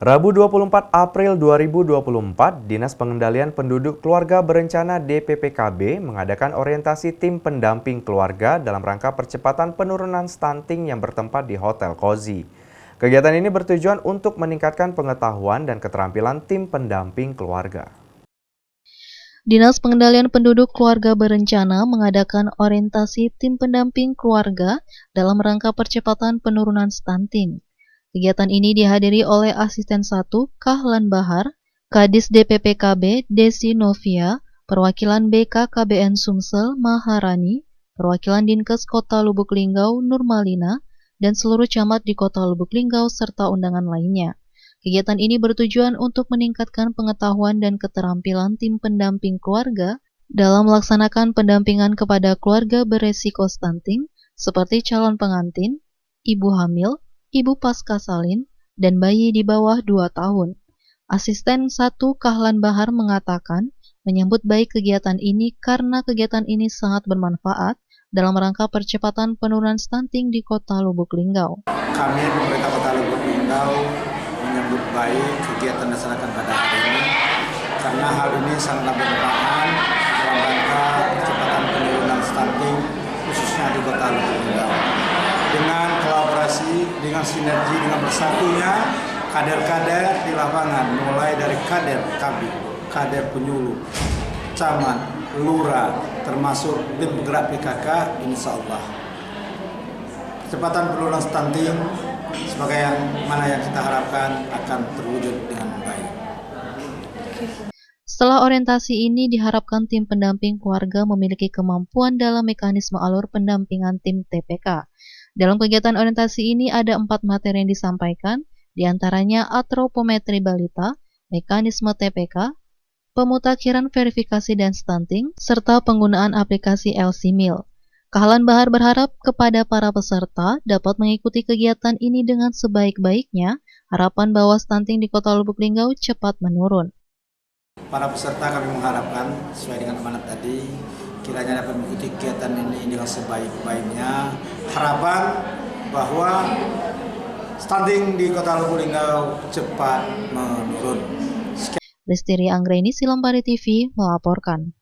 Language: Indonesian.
Rabu 24 April 2024, Dinas Pengendalian Penduduk Keluarga Berencana DPPKB mengadakan orientasi tim pendamping keluarga dalam rangka percepatan penurunan stunting yang bertempat di Hotel Cozy. Kegiatan ini bertujuan untuk meningkatkan pengetahuan dan keterampilan tim pendamping keluarga. Dinas Pengendalian Penduduk Keluarga Berencana mengadakan orientasi tim pendamping keluarga dalam rangka percepatan penurunan stunting. Kegiatan ini dihadiri oleh Asisten 1 Kahlan Bahar, Kadis DPPKB Desi Novia, perwakilan BKKBN Sumsel Maharani, perwakilan Dinkes Kota Lubuk Linggau Nurmalina, dan seluruh camat di Kota Lubuk Linggau serta undangan lainnya. Kegiatan ini bertujuan untuk meningkatkan pengetahuan dan keterampilan tim pendamping keluarga dalam melaksanakan pendampingan kepada keluarga beresiko stunting seperti calon pengantin, ibu hamil, ibu pasca salin, dan bayi di bawah 2 tahun. Asisten 1 Kahlan Bahar mengatakan menyambut baik kegiatan ini karena kegiatan ini sangat bermanfaat dalam rangka percepatan penurunan stunting di Kota Lubuk Linggau. Kami pemerintah Kota Lubuk Linggau menyambut baik kegiatan dilaksanakan pada hari ini karena hal ini sangat bermanfaat dalam rangka percepatan penurunan stunting khususnya di Kota Lubuk Linggau. Dengan kolaborasi, dengan sinergi, dengan bersatunya kader-kader di lapangan, mulai dari kader KB, kader penyuluh, camat, lurah, termasuk tim penggerak PKK, insya Allah percepatan penurunan stunting sebagai yang kita harapkan akan terwujud dengan baik. Setelah orientasi ini diharapkan tim pendamping keluarga memiliki kemampuan dalam mekanisme alur pendampingan tim TPK. Dalam kegiatan orientasi ini ada 4 materi yang disampaikan, diantaranya antropometri balita, mekanisme TPK, pemutakhiran verifikasi dan stunting, serta penggunaan aplikasi LC-Mil. Kahlan Bahar berharap kepada para peserta dapat mengikuti kegiatan ini dengan sebaik-baiknya, harapan bahwa stunting di Kota Lubuk Linggau cepat menurun. Para peserta kami mengharapkan sesuai dengan amanat tadi, kiranya dapat mengikuti kegiatan ini dengan sebaik-baiknya. Harapan bahwa stunting di Kota Lubuk Linggau cepat menurun. Lestari Anggreni, Silambari TV melaporkan.